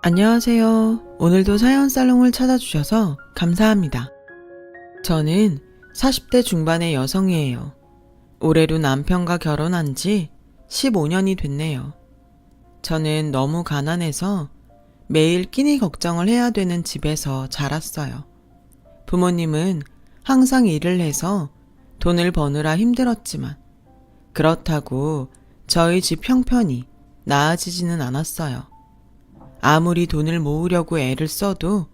안녕하세요. 오늘도 사연살롱을 찾아주셔서 감사합니다. 저는 40대 중반의 여성이에요. 올해로 남편과 결혼한 지 15년이 됐네요. 저는 너무 가난해서 매일 끼니 걱정을 해야 되는 집에서 자랐어요. 부모님은 항상 일을 해서 돈을 버느라 힘들었지만 그렇다고 저희 집 형편이 나아지지는 않았어요. 아무리 돈을 모으려고 애를 써도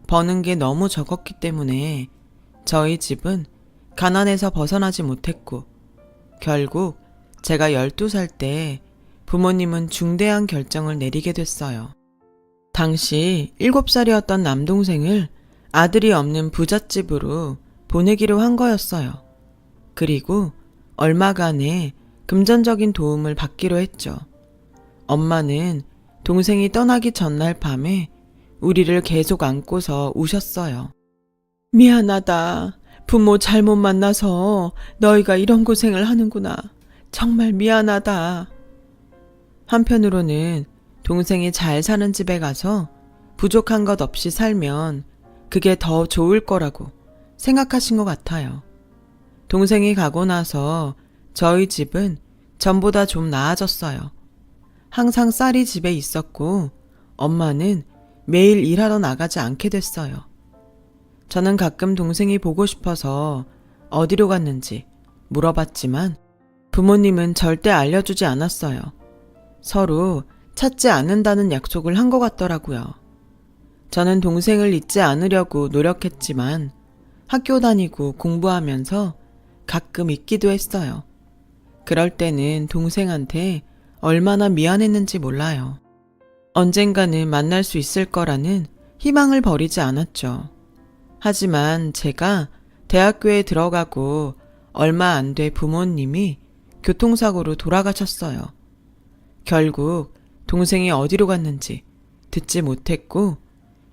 버는 게 너무 적었기 때문에 저희 집은 가난에서 벗어나지 못했고 결국 제가 12살 때 부모님은 중대한 결정을 내리게 됐어요. 당시 7살이었던 남동생을 아들이 없는 부잣집으로 보내기로 한 거였어요. 그리고 얼마간의 금전적인 도움을 받기로 했죠. 엄마는 동생이 떠나기 전날 밤에 우리를 계속 안고서 우셨어요. 미안하다. 부모 잘못 만나서 너희가 이런 고생을 하는구나. 정말 미안하다. 한편으로는 동생이 잘 사는 집에 가서 부족한 것 없이 살면 그게 더 좋을 거라고 생각하신 것 같아요. 동생이 가고 나서 저희 집은 전보다 좀 나아졌어요. 항상 쌀이 집에 있었고 엄마는 매일 일하러 나가지 않게 됐어요. 저는 가끔 동생이 보고 싶어서 어디로 갔는지 물어봤지만 부모님은 절대 알려주지 않았어요. 서로 찾지 않는다는 약속을 한 것 같더라고요. 저는 동생을 잊지 않으려고 노력했지만 학교 다니고 공부하면서 가끔 잊기도 했어요. 그럴 때는 동생한테 얼마나 미안했는지 몰라요. 언젠가는 만날 수 있을 거라는 희망을 버리지 않았죠. 하지만 제가 대학교에 들어가고 얼마 안 돼 부모님이 교통사고로 돌아가셨어요. 결국 동생이 어디로 갔는지 듣지 못했고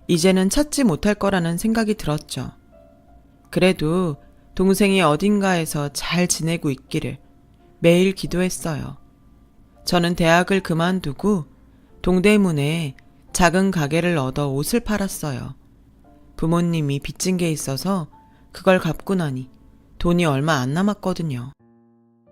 이제는 찾지 못할 거라는 생각이 들었죠. 그래도 동생이 어딘가에서 잘 지내고 있기를 매일 기도했어요. 저는 대학을 그만두고 동대문에 작은 가게를 얻어 옷을 팔았어요. 부모님이 빚진 게 있어서 그걸 갚고 나니 돈이 얼마 안 남았거든요.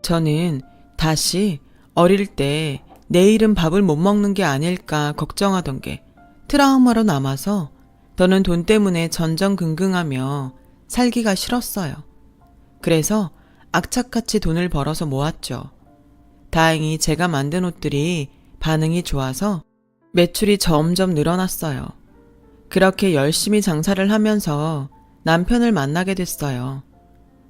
저는 다시 어릴 때 내일은 밥을 못 먹는 게 아닐까 걱정하던 게 트라우마로 남아서 저는 돈 때문에 전전긍긍하며 살기가 싫었어요. 그래서 악착같이 돈을 벌어서 모았죠. 다행히 제가 만든 옷들이 반응이 좋아서 매출이 점점 늘어났어요. 그렇게 열심히 장사를 하면서 남편을 만나게 됐어요.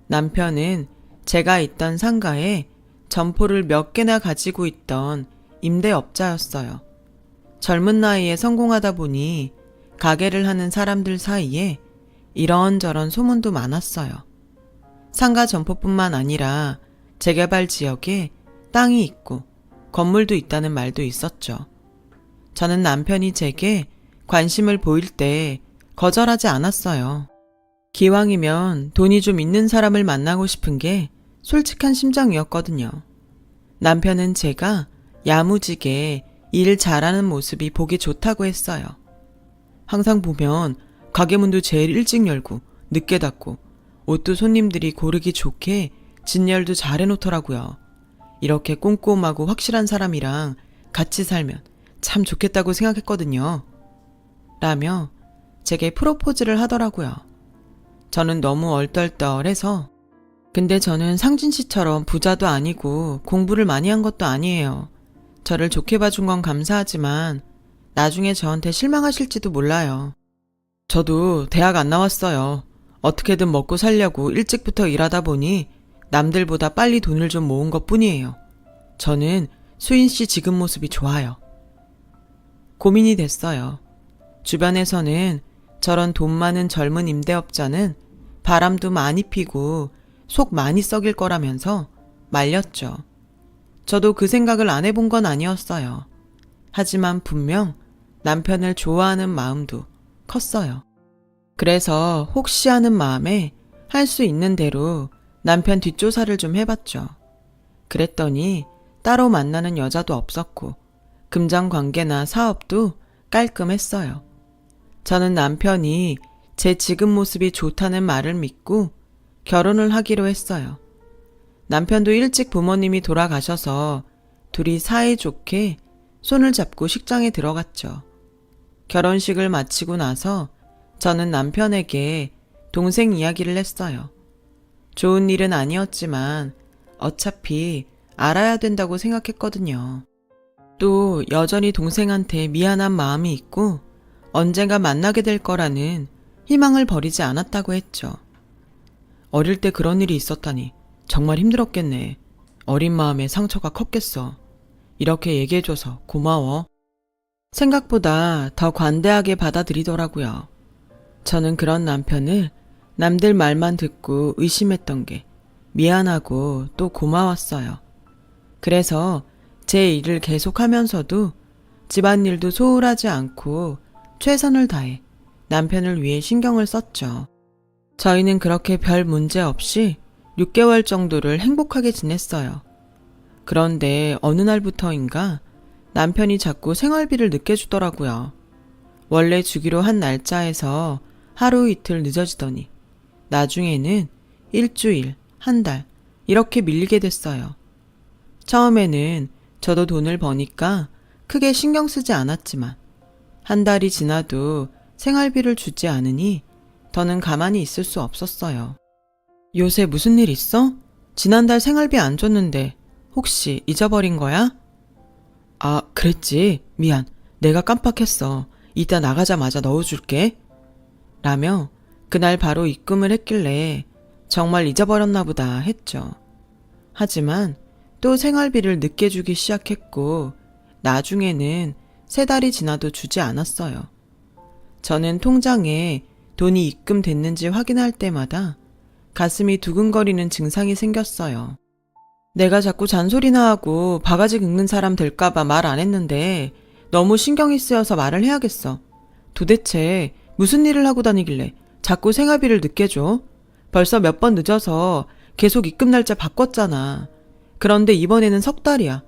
남편은 제가 있던 상가에 점포를 몇 개나 가지고 있던 임대업자였어요. 젊은 나이에 성공하다 보니 가게를 하는 사람들 사이에 이런저런 소문도 많았어요. 상가 점포뿐만 아니라 재개발 지역에 땅이 있고 건물도 있다는 말도 있었죠. 저는 남편이 제게 관심을 보일 때 거절하지 않았어요. 기왕이면 돈이 좀 있는 사람을 만나고 싶은 게 솔직한 심정이었거든요. 남편은 제가 야무지게 일 잘하는 모습이 보기 좋다고 했어요. 항상 보면 가게 문도 제일 일찍 열고 늦게 닫고 옷도 손님들이 고르기 좋게 진열도 잘 해놓더라고요. 이렇게 꼼꼼하고 확실한 사람이랑 같이 살면 참 좋겠다고 생각했거든요. 라며 제게 프로포즈를 하더라고요. 저는 너무 얼떨떨해서 근데 저는 상진 씨처럼 부자도 아니고 공부를 많이 한 것도 아니에요. 저를 좋게 봐준 건 감사하지만 나중에 저한테 실망하실지도 몰라요. 저도 대학 안 나왔어요. 어떻게든 먹고 살려고 일찍부터 일하다 보니 남들보다 빨리 돈을 좀 모은 것 뿐이에요. 저는 수인 씨 지금 모습이 좋아요. 고민이 됐어요. 주변에서는 저런 돈 많은 젊은 임대업자는 바람도 많이 피고 속 많이 썩일 거라면서 말렸죠. 저도 그 생각을 안 해본 건 아니었어요. 하지만 분명 남편을 좋아하는 마음도 컸어요. 그래서 혹시 하는 마음에 할 수 있는 대로 남편 뒷조사를 좀 해봤죠. 그랬더니 따로 만나는 여자도 없었고 금전관계나 사업도 깔끔했어요. 저는 남편이 제 지금 모습이 좋다는 말을 믿고 결혼을 하기로 했어요. 남편도 일찍 부모님이 돌아가셔서 둘이 사이좋게 손을 잡고 식장에 들어갔죠. 결혼식을 마치고 나서 저는 남편에게 동생 이야기를 했어요. 좋은 일은 아니었지만 어차피 알아야 된다고 생각했거든요. 또 여전히 동생한테 미안한 마음이 있고 언젠가 만나게 될 거라는 희망을 버리지 않았다고 했죠. 어릴 때 그런 일이 있었다니 정말 힘들었겠네. 어린 마음에 상처가 컸겠어. 이렇게 얘기해줘서 고마워. 생각보다 더 관대하게 받아들이더라고요. 저는 그런 남편을 남들 말만 듣고 의심했던 게 미안하고 또 고마웠어요. 그래서 제 일을 계속하면서도 집안일도 소홀하지 않고 최선을 다해 남편을 위해 신경을 썼죠. 저희는 그렇게 별 문제 없이 6개월 정도를 행복하게 지냈어요. 그런데 어느 날부터인가 남편이 자꾸 생활비를 늦게 주더라고요. 원래 주기로 한 날짜에서 하루 이틀 늦어지더니 나중에는 일주일, 한 달 이렇게 밀리게 됐어요. 처음에는 저도 돈을 버니까 크게 신경 쓰지 않았지만 한 달이 지나도 생활비를 주지 않으니 더는 가만히 있을 수 없었어요. 요새 무슨 일 있어? 지난달 생활비 안 줬는데 혹시 잊어버린 거야? 아, 그랬지. 미안. 내가 깜빡했어. 이따 나가자마자 넣어줄게. 라며 그날 바로 입금을 했길래 정말 잊어버렸나 보다 했죠. 하지만 또 생활비를 늦게 주기 시작했고 나중에는 3달이 지나도 주지 않았어요. 저는 통장에 돈이 입금됐는지 확인할 때마다 가슴이 두근거리는 증상이 생겼어요. 내가 자꾸 잔소리나 하고 바가지 긁는 사람 될까봐 말 안 했는데 너무 신경이 쓰여서 말을 해야겠어. 도대체 무슨 일을 하고 다니길래 자꾸 생활비를 늦게 줘? 벌써 몇 번 늦어서 계속 입금 날짜 바꿨잖아. 그런데 이번에는 3달이야.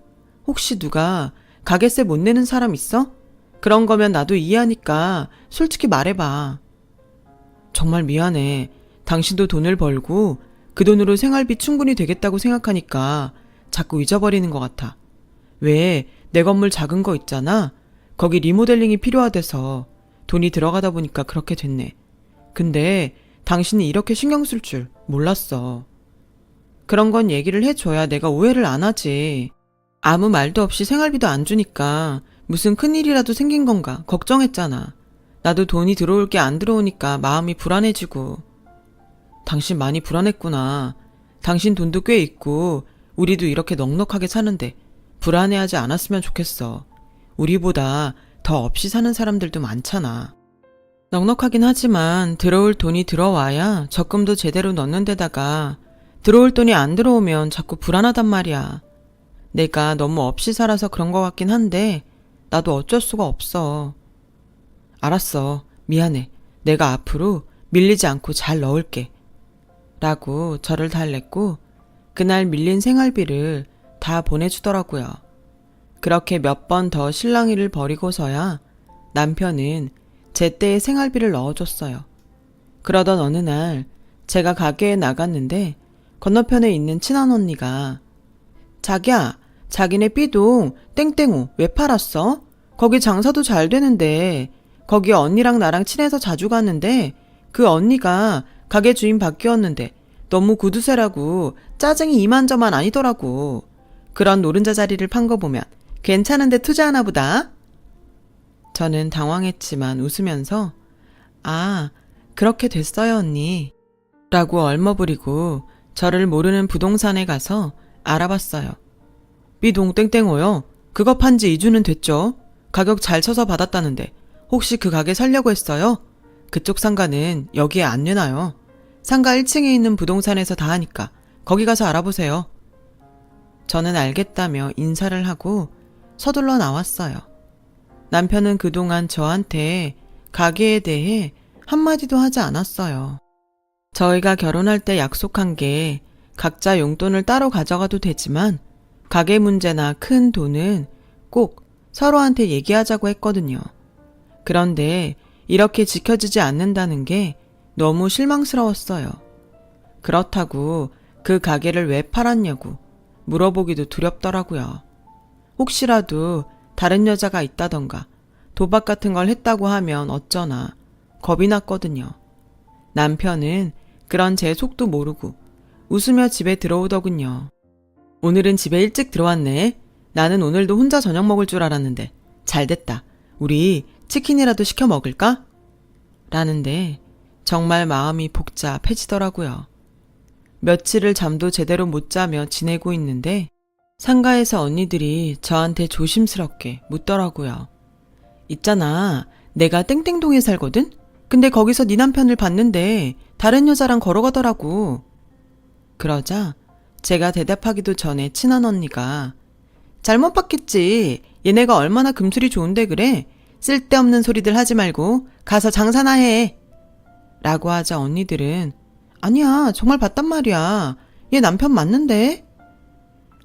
혹시 누가 가게세 못 내는 사람 있어? 그런 거면 나도 이해하니까 솔직히 말해봐. 정말 미안해. 당신도 돈을 벌고 그 돈으로 생활비 충분히 되겠다고 생각하니까 자꾸 잊어버리는 것 같아. 왜 내 건물 작은 거 있잖아. 거기 리모델링이 필요하대서 돈이 들어가다 보니까 그렇게 됐네. 근데 당신이 이렇게 신경 쓸 줄 몰랐어. 그런 건 얘기를 해줘야 내가 오해를 안 하지. 아무 말도 없이 생활비도 안 주니까 무슨 큰일이라도 생긴 건가 걱정했잖아. 나도 돈이 들어올 게 안 들어오니까 마음이 불안해지고. 당신 많이 불안했구나. 당신 돈도 꽤 있고 우리도 이렇게 넉넉하게 사는데 불안해하지 않았으면 좋겠어. 우리보다 더 없이 사는 사람들도 많잖아. 넉넉하긴 하지만 들어올 돈이 들어와야 적금도 제대로 넣는 데다가 들어올 돈이 안 들어오면 자꾸 불안하단 말이야. 내가 너무 없이 살아서 그런 것 같긴 한데 나도 어쩔 수가 없어. 알았어. 미안해. 내가 앞으로 밀리지 않고 잘 넣을게. 라고 저를 달랬고 그날 밀린 생활비를 다 보내주더라고요. 그렇게 몇 번 더 실랑이를 벌이고서야 남편은 제때에 생활비를 넣어줬어요. 그러던 어느 날 제가 가게에 나갔는데 건너편에 있는 친한 언니가 자기야, 자기네 B동 땡땡호 왜 팔았어? 거기 장사도 잘 되는데 거기 언니랑 나랑 친해서 자주 갔는데 그 언니가 가게 주인 바뀌었는데 너무 구두쇠라고 짜증이 이만저만 아니더라고. 그런 노른자 자리를 판 거 보면 괜찮은데 투자하나 보다. 저는 당황했지만 웃으면서 아, 그렇게 됐어요 언니. 라고 얼머부리고 저를 모르는 부동산에 가서 알아봤어요. B동 땡땡호요? 그거 판 지 2주는 됐죠? 가격 잘 쳐서 받았다는데 혹시 그 가게 살려고 했어요? 그쪽 상가는 여기에 안 내놔요. 상가 1층에 있는 부동산에서 다 하니까 거기 가서 알아보세요. 저는 알겠다며 인사를 하고 서둘러 나왔어요. 남편은 그동안 저한테 가게에 대해 한마디도 하지 않았어요. 저희가 결혼할 때 약속한 게 각자 용돈을 따로 가져가도 되지만 가게 문제나 큰 돈은 꼭 서로한테 얘기하자고 했거든요. 그런데 이렇게 지켜지지 않는다는 게 너무 실망스러웠어요. 그렇다고 그 가게를 왜 팔았냐고 물어보기도 두렵더라고요. 혹시라도 다른 여자가 있다던가 도박 같은 걸 했다고 하면 어쩌나 겁이 났거든요. 남편은 그런 제 속도 모르고 웃으며 집에 들어오더군요. 오늘은 집에 일찍 들어왔네. 나는 오늘도 혼자 저녁 먹을 줄 알았는데 잘됐다. 우리 치킨이라도 시켜 먹을까? 라는데 정말 마음이 복잡해지더라고요. 며칠을 잠도 제대로 못 자며 지내고 있는데 상가에서 언니들이 저한테 조심스럽게 묻더라고요. 있잖아, 내가 땡땡동에 살거든? 근데 거기서 네 남편을 봤는데 다른 여자랑 걸어가더라고. 그러자 제가 대답하기도 전에 친한 언니가 잘못 봤겠지. 얘네가 얼마나 금술이 좋은데 그래. 쓸데없는 소리들 하지 말고 가서 장사나 해. 라고 하자 언니들은 아니야, 정말 봤단 말이야. 얘 남편 맞는데?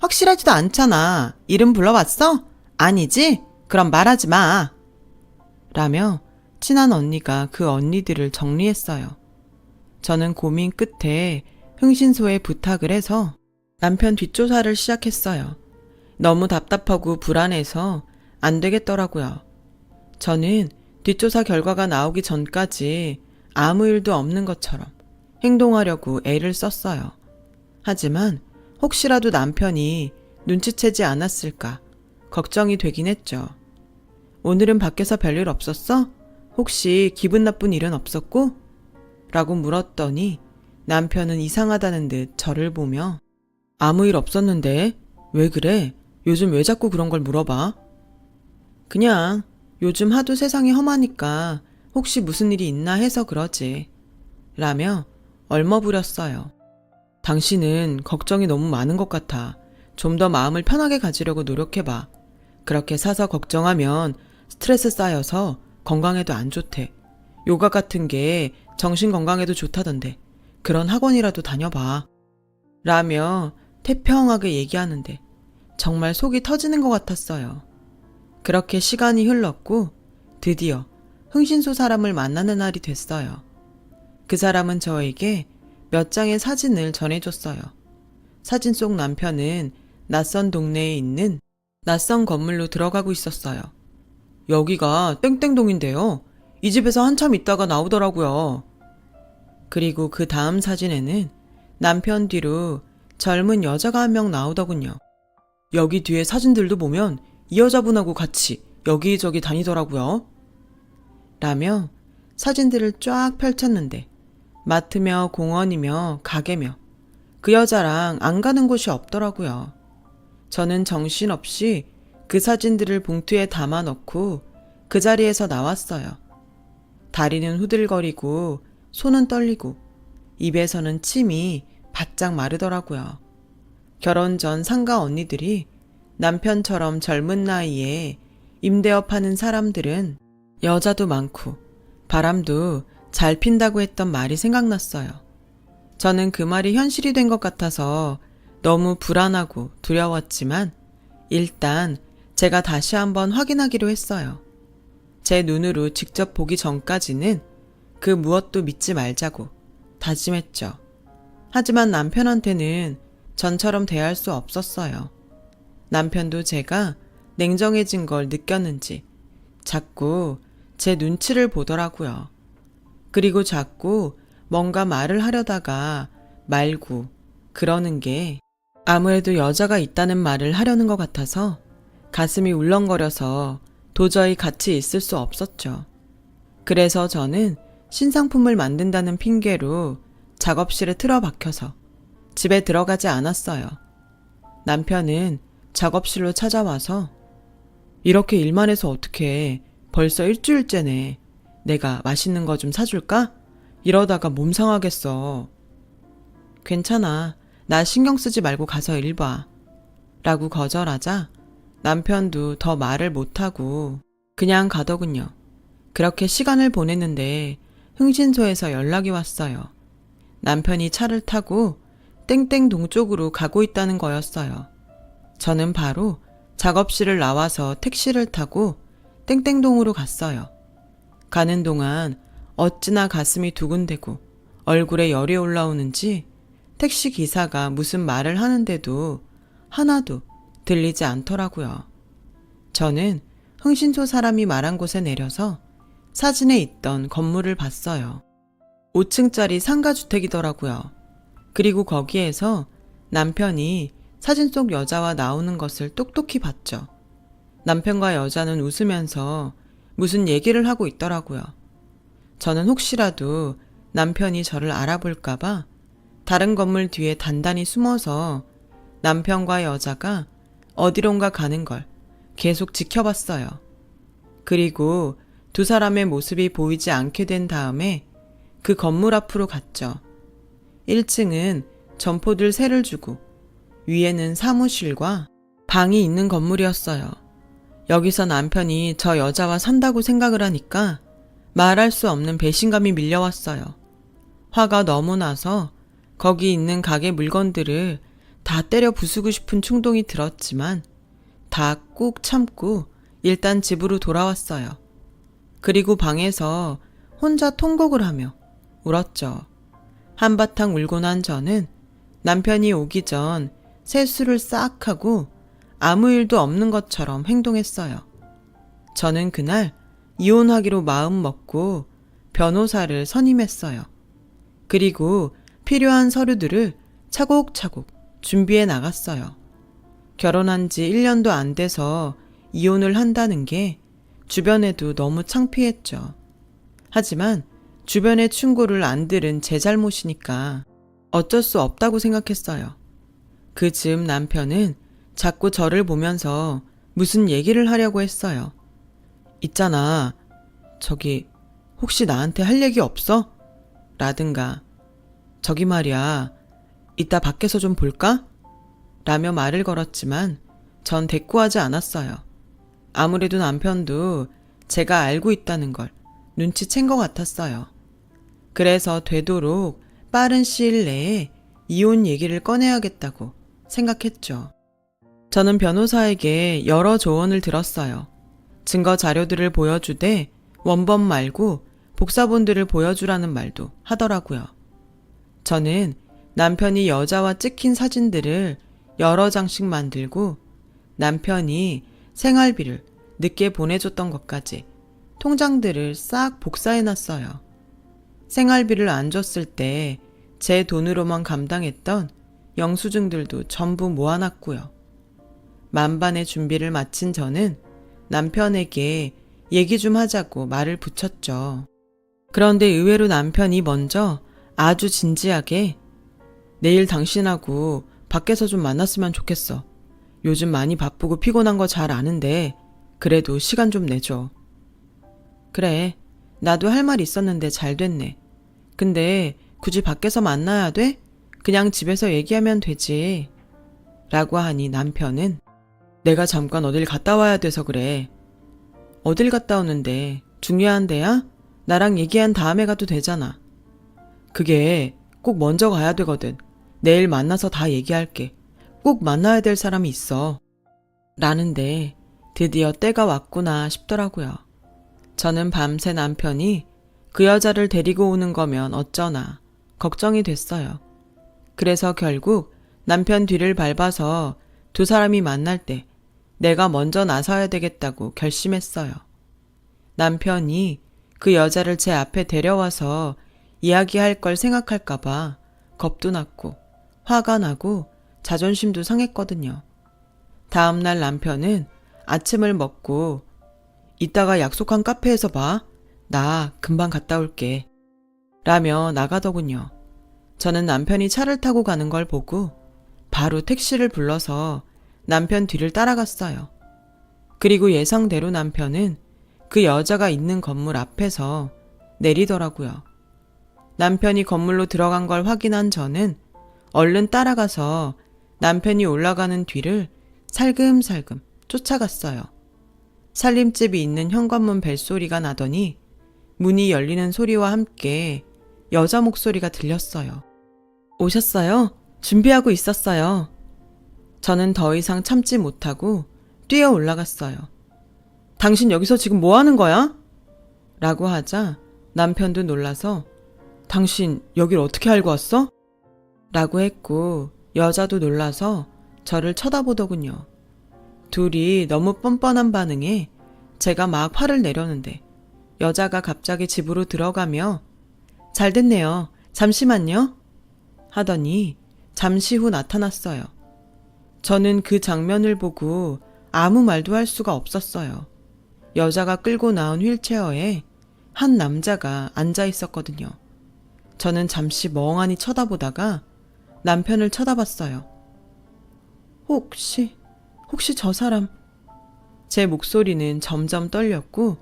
확실하지도 않잖아. 이름 불러봤어? 아니지? 그럼 말하지 마. 라며 친한 언니가 그 언니들을 정리했어요. 저는 고민 끝에 흥신소에 부탁을 해서 남편 뒷조사를 시작했어요. 너무 답답하고 불안해서 안 되겠더라고요. 저는 뒷조사 결과가 나오기 전까지 아무 일도 없는 것처럼 행동하려고 애를 썼어요. 하지만 혹시라도 남편이 눈치채지 않았을까 걱정이 되긴 했죠. 오늘은 밖에서 별일 없었어? 혹시 기분 나쁜 일은 없었고? 라고 물었더니 남편은 이상하다는 듯 저를 보며 아무 일 없었는데 왜 그래? 요즘 왜 자꾸 그런 걸 물어봐? 그냥 요즘 하도 세상이 험하니까 혹시 무슨 일이 있나 해서 그러지. 라며 얼머부렸어요. 당신은 걱정이 너무 많은 것 같아. 좀 더 마음을 편하게 가지려고 노력해봐. 그렇게 사서 걱정하면 스트레스 쌓여서 건강에도 안 좋대. 요가 같은 게 정신 건강에도 좋다던데 그런 학원이라도 다녀봐. 라며 태평하게 얘기하는데 정말 속이 터지는 것 같았어요. 그렇게 시간이 흘렀고 드디어 흥신소 사람을 만나는 날이 됐어요. 그 사람은 저에게 몇 장의 사진을 전해줬어요. 사진 속 남편은 낯선 동네에 있는 낯선 건물로 들어가고 있었어요. 여기가 땡땡동인데요. 이 집에서 한참 있다가 나오더라고요. 그리고 그 다음 사진에는 남편 뒤로 젊은 여자가 한 명 나오더군요. 여기 뒤에 사진들도 보면 이 여자분하고 같이 여기저기 다니더라고요. 라며 사진들을 쫙 펼쳤는데 마트며 공원이며 가게며 그 여자랑 안 가는 곳이 없더라고요. 저는 정신없이 그 사진들을 봉투에 담아 넣고 그 자리에서 나왔어요. 다리는 후들거리고 손은 떨리고 입에서는 침이 바짝 마르더라고요. 결혼 전 상가 언니들이 남편처럼 젊은 나이에 임대업 하는 사람들은 여자도 많고 바람도 잘 핀다고 했던 말이 생각났어요. 저는 그 말이 현실이 된 것 같아서 너무 불안하고 두려웠지만 일단 제가 다시 한번 확인하기로 했어요. 제 눈으로 직접 보기 전까지는 그 무엇도 믿지 말자고 다짐했죠. 하지만 남편한테는 전처럼 대할 수 없었어요. 남편도 제가 냉정해진 걸 느꼈는지 자꾸 제 눈치를 보더라고요. 그리고 자꾸 뭔가 말을 하려다가 말고 그러는 게 아무래도 여자가 있다는 말을 하려는 것 같아서 가슴이 울렁거려서 도저히 같이 있을 수 없었죠. 그래서 저는 신상품을 만든다는 핑계로 작업실에 틀어박혀서 집에 들어가지 않았어요. 남편은 작업실로 찾아와서 이렇게 일만 해서 어떡해. 벌써 일주일째네. 내가 맛있는 거 좀 사줄까? 이러다가 몸 상하겠어. 괜찮아. 나 신경 쓰지 말고 가서 일 봐. 라고 거절하자 남편도 더 말을 못하고 그냥 가더군요. 그렇게 시간을 보냈는데 흥신소에서 연락이 왔어요. 남편이 차를 타고 땡땡동 쪽으로 가고 있다는 거였어요. 저는 바로 작업실을 나와서 택시를 타고 땡땡동으로 갔어요. 가는 동안 어찌나 가슴이 두근대고 얼굴에 열이 올라오는지 택시 기사가 무슨 말을 하는데도 하나도 들리지 않더라고요. 저는 흥신소 사람이 말한 곳에 내려서 사진에 있던 건물을 봤어요. 5층짜리 상가주택이더라고요. 그리고 거기에서 남편이 사진 속 여자와 나오는 것을 똑똑히 봤죠. 남편과 여자는 웃으면서 무슨 얘기를 하고 있더라고요. 저는 혹시라도 남편이 저를 알아볼까봐 다른 건물 뒤에 단단히 숨어서 남편과 여자가 어디론가 가는 걸 계속 지켜봤어요. 그리고 두 사람의 모습이 보이지 않게 된 다음에 그 건물 앞으로 갔죠. 1층은 점포들 세를 주고 위에는 사무실과 방이 있는 건물이었어요. 여기서 남편이 저 여자와 산다고 생각을 하니까 말할 수 없는 배신감이 밀려왔어요. 화가 너무 나서 거기 있는 가게 물건들을 다 때려 부수고 싶은 충동이 들었지만 다 꾹 참고 일단 집으로 돌아왔어요. 그리고 방에서 혼자 통곡을 하며 울었죠. 한바탕 울고 난 저는 남편이 오기 전 세수를 싹 하고 아무 일도 없는 것처럼 행동했어요. 저는 그날 이혼하기로 마음 먹고 변호사를 선임했어요. 그리고 필요한 서류들을 차곡차곡 준비해 나갔어요. 결혼한 지 1년도 안 돼서 이혼을 한다는 게 주변에도 너무 창피했죠. 하지만 주변의 충고를 안 들은 제 잘못이니까 어쩔 수 없다고 생각했어요. 그 즈음 남편은 자꾸 저를 보면서 무슨 얘기를 하려고 했어요. 있잖아, 저기 혹시 나한테 할 얘기 없어? 라든가 저기 말이야, 이따 밖에서 좀 볼까? 라며 말을 걸었지만 전 대꾸하지 않았어요. 아무래도 남편도 제가 알고 있다는 걸 눈치챈 것 같았어요. 그래서 되도록 빠른 시일 내에 이혼 얘기를 꺼내야겠다고 생각했죠. 저는 변호사에게 여러 조언을 들었어요. 증거 자료들을 보여주되 원본 말고 복사본들을 보여주라는 말도 하더라고요. 저는 남편이 여자와 찍힌 사진들을 여러 장씩 만들고 남편이 생활비를 늦게 보내줬던 것까지 통장들을 싹 복사해놨어요. 생활비를 안 줬을 때 제 돈으로만 감당했던 영수증들도 전부 모아놨고요. 만반의 준비를 마친 저는 남편에게 얘기 좀 하자고 말을 붙였죠. 그런데 의외로 남편이 먼저 아주 진지하게 내일 당신하고 밖에서 좀 만났으면 좋겠어. 요즘 많이 바쁘고 피곤한 거 잘 아는데 그래도 시간 좀 내줘. 그래, 나도 할 말 있었는데 잘 됐네. 근데 굳이 밖에서 만나야 돼? 그냥 집에서 얘기하면 되지. 라고 하니 남편은 내가 잠깐 어딜 갔다 와야 돼서 그래. 어딜 갔다 오는데 중요한 데야? 나랑 얘기한 다음에 가도 되잖아. 그게 꼭 먼저 가야 되거든. 내일 만나서 다 얘기할게. 꼭 만나야 될 사람이 있어. 라는데 드디어 때가 왔구나 싶더라고요. 저는 밤새 남편이 그 여자를 데리고 오는 거면 어쩌나 걱정이 됐어요. 그래서 결국 남편 뒤를 밟아서 두 사람이 만날 때 내가 먼저 나서야 되겠다고 결심했어요. 남편이 그 여자를 제 앞에 데려와서 이야기할 걸 생각할까봐 겁도 났고 화가 나고 자존심도 상했거든요. 다음날 남편은 아침을 먹고 이따가 약속한 카페에서 봐. 나 금방 갔다 올게. 라며 나가더군요. 저는 남편이 차를 타고 가는 걸 보고 바로 택시를 불러서 남편 뒤를 따라갔어요. 그리고 예상대로 남편은 그 여자가 있는 건물 앞에서 내리더라고요. 남편이 건물로 들어간 걸 확인한 저는 얼른 따라가서 남편이 올라가는 뒤를 살금살금 쫓아갔어요. 살림집이 있는 현관문 벨소리가 나더니 문이 열리는 소리와 함께 여자 목소리가 들렸어요. 오셨어요? 준비하고 있었어요. 저는 더 이상 참지 못하고 뛰어 올라갔어요. 당신 여기서 지금 뭐 하는 거야? 라고 하자 남편도 놀라서 당신 여길 어떻게 알고 왔어? 라고 했고 여자도 놀라서 저를 쳐다보더군요. 둘이 너무 뻔뻔한 반응에 제가 막 화를 내려는데 여자가 갑자기 집으로 들어가며 잘 됐네요. 잠시만요. 하더니 잠시 후 나타났어요. 저는 그 장면을 보고 아무 말도 할 수가 없었어요. 여자가 끌고 나온 휠체어에 한 남자가 앉아 있었거든요. 저는 잠시 멍하니 쳐다보다가 남편을 쳐다봤어요. 혹시 저 사람... 제 목소리는 점점 떨렸고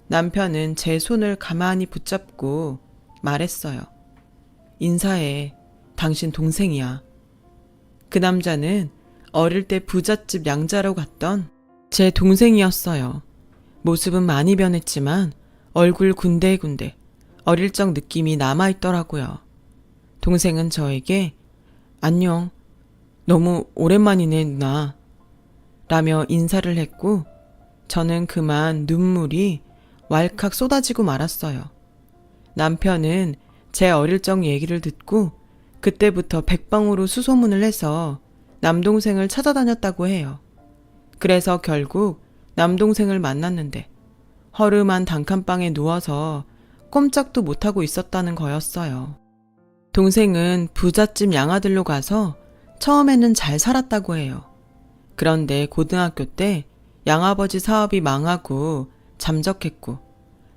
남편은 제 손을 가만히 붙잡고 말했어요. 인사해. 당신 동생이야. 그 남자는 어릴 때 부잣집 양자로 갔던 제 동생이었어요. 모습은 많이 변했지만 얼굴 군데군데 어릴 적 느낌이 남아있더라고요. 동생은 저에게 안녕, 너무 오랜만이네 누나 라며 인사를 했고 저는 그만 눈물이 왈칵 쏟아지고 말았어요. 남편은 제 어릴 적 얘기를 듣고 그때부터 백방으로 수소문을 해서 남동생을 찾아다녔다고 해요. 그래서 결국 남동생을 만났는데 허름한 단칸방에 누워서 꼼짝도 못하고 있었다는 거였어요. 동생은 부잣집 양아들로 가서 처음에는 잘 살았다고 해요. 그런데 고등학교 때 양아버지 사업이 망하고 잠적했고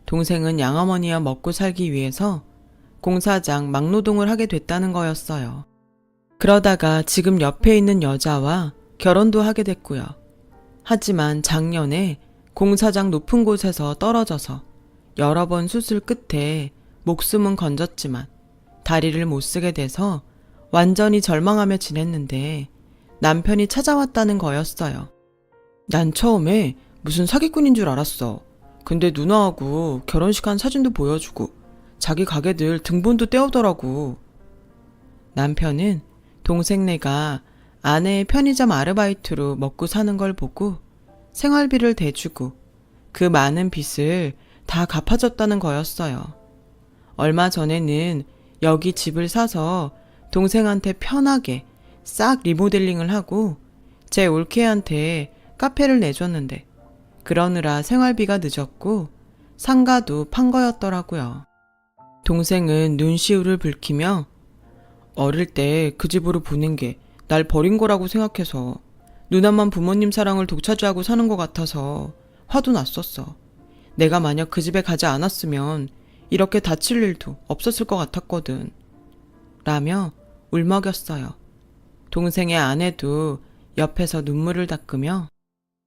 동생은 양어머니와 먹고 살기 위해서 공사장 막노동을 하게 됐다는 거였어요. 그러다가 지금 옆에 있는 여자와 결혼도 하게 됐고요. 하지만 작년에 공사장 높은 곳에서 떨어져서 여러 번 수술 끝에 목숨은 건졌지만 다리를 못 쓰게 돼서 완전히 절망하며 지냈는데 남편이 찾아왔다는 거였어요. 난 처음에 무슨 사기꾼인 줄 알았어. 근데 누나하고 결혼식 한 사진도 보여주고 자기 가게들 등본도 떼오더라고. 남편은 동생네가 아내의 편의점 아르바이트로 먹고 사는 걸 보고 생활비를 대주고 그 많은 빚을 다 갚아줬다는 거였어요. 얼마 전에는 여기 집을 사서 동생한테 편하게 싹 리모델링을 하고 제 올케한테 카페를 내줬는데 그러느라 생활비가 늦었고 상가도 판 거였더라고요. 동생은 눈시울을 붉히며 어릴 때 그 집으로 보낸 게 날 버린 거라고 생각해서 누나만 부모님 사랑을 독차지하고 사는 것 같아서 화도 났었어. 내가 만약 그 집에 가지 않았으면 이렇게 다칠 일도 없었을 것 같았거든. 라며 울먹였어요. 동생의 아내도 옆에서 눈물을 닦으며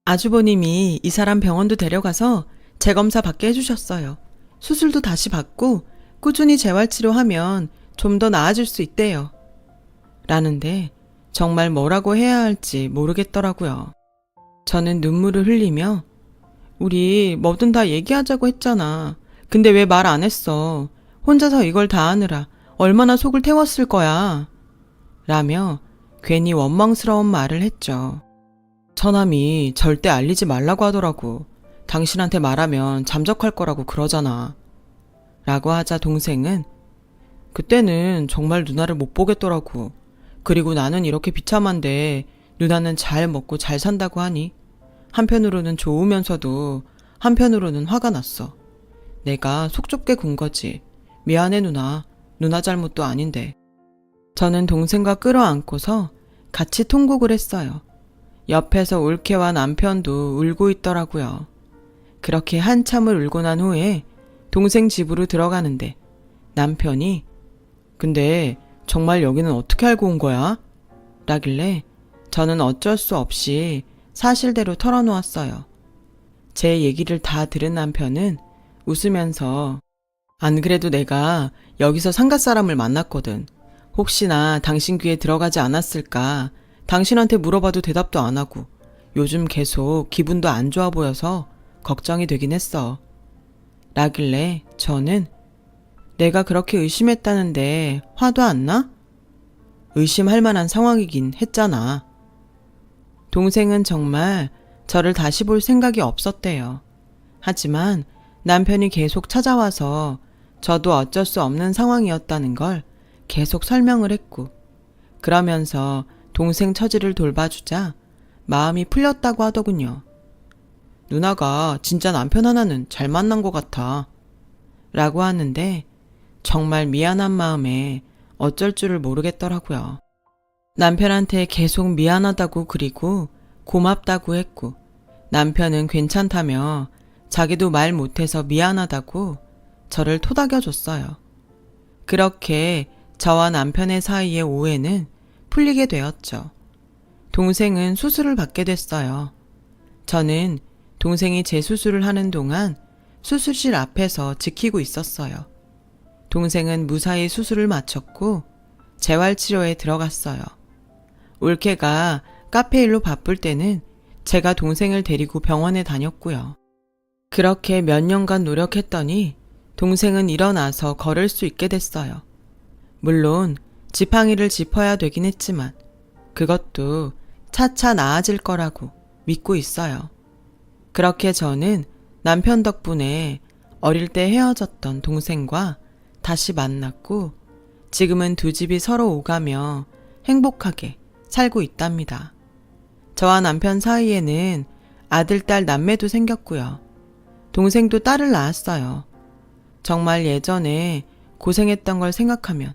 아주버님이 이 사람 병원도 데려가서 재검사 받게 해주셨어요. 수술도 다시 받고 꾸준히 재활치료하면 좀 더 나아질 수 있대요. 라는데 정말 뭐라고 해야 할지 모르겠더라고요. 저는 눈물을 흘리며 우리 뭐든 다 얘기하자고 했잖아. 근데 왜 말 안 했어? 혼자서 이걸 다 하느라 얼마나 속을 태웠을 거야. 라며 괜히 원망스러운 말을 했죠. 처남이 절대 알리지 말라고 하더라고. 당신한테 말하면 잠적할 거라고 그러잖아. 라고 하자 동생은 그때는 정말 누나를 못 보겠더라고. 그리고 나는 이렇게 비참한데 누나는 잘 먹고 잘 산다고 하니 한편으로는 좋으면서도 한편으로는 화가 났어. 내가 속 좁게 군 거지. 미안해 누나. 누나 잘못도 아닌데. 저는 동생과 끌어안고서 같이 통곡을 했어요. 옆에서 올케와 남편도 울고 있더라고요. 그렇게 한참을 울고 난 후에 동생 집으로 들어가는데 남편이 근데 정말 여기는 어떻게 알고 온 거야? 라길래 저는 어쩔 수 없이 사실대로 털어놓았어요. 제 얘기를 다 들은 남편은 웃으면서 안 그래도 내가 여기서 상가 사람을 만났거든. 혹시나 당신 귀에 들어가지 않았을까 당신한테 물어봐도 대답도 안 하고 요즘 계속 기분도 안 좋아 보여서 걱정이 되긴 했어. 라길래 저는 내가 그렇게 의심했다는데 화도 안 나? 의심할 만한 상황이긴 했잖아. 동생은 정말 저를 다시 볼 생각이 없었대요. 하지만 남편이 계속 찾아와서 저도 어쩔 수 없는 상황이었다는 걸 계속 설명을 했고, 그러면서 동생 처지를 돌봐주자 마음이 풀렸다고 하더군요. 누나가 진짜 남편 하나는 잘 만난 것 같아. 라고 하는데 정말 미안한 마음에 어쩔 줄을 모르겠더라고요. 남편한테 계속 미안하다고 그리고 고맙다고 했고, 남편은 괜찮다며 자기도 말 못해서 미안하다고 저를 토닥여줬어요. 그렇게 저와 남편의 사이의 오해는 풀리게 되었죠. 동생은 수술을 받게 됐어요. 저는 동생이 재수술을 하는 동안 수술실 앞에서 지키고 있었어요. 동생은 무사히 수술을 마쳤고 재활치료에 들어갔어요. 올케가 카페 일로 바쁠 때는 제가 동생을 데리고 병원에 다녔고요. 그렇게 몇 년간 노력했더니 동생은 일어나서 걸을 수 있게 됐어요. 물론 지팡이를 짚어야 되긴 했지만 그것도 차차 나아질 거라고 믿고 있어요. 그렇게 저는 남편 덕분에 어릴 때 헤어졌던 동생과 다시 만났고 지금은 두 집이 서로 오가며 행복하게 살고 있답니다. 저와 남편 사이에는 아들, 딸, 남매도 생겼고요. 동생도 딸을 낳았어요. 정말 예전에 고생했던 걸 생각하면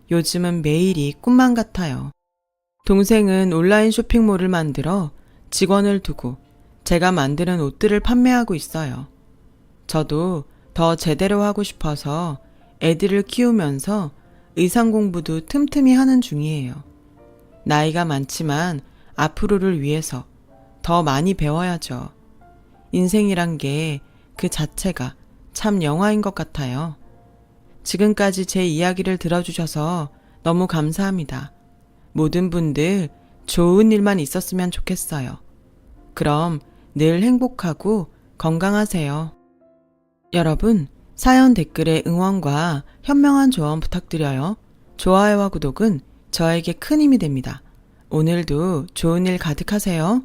요즘은 매일이 꿈만 같아요. 동생은 온라인 쇼핑몰을 만들어 직원을 두고 제가 만드는 옷들을 판매하고 있어요. 저도 더 제대로 하고 싶어서 애들을 키우면서 의상 공부도 틈틈이 하는 중이에요. 나이가 많지만 앞으로를 위해서 더 많이 배워야죠. 인생이란 게 그 자체가 참 영화인 것 같아요. 지금까지 제 이야기를 들어주셔서 너무 감사합니다. 모든 분들 좋은 일만 있었으면 좋겠어요. 그럼 늘 행복하고 건강하세요. 여러분, 사연 댓글에 응원과 현명한 조언 부탁드려요. 좋아요와 구독은 저에게 큰 힘이 됩니다. 오늘도 좋은 일 가득하세요.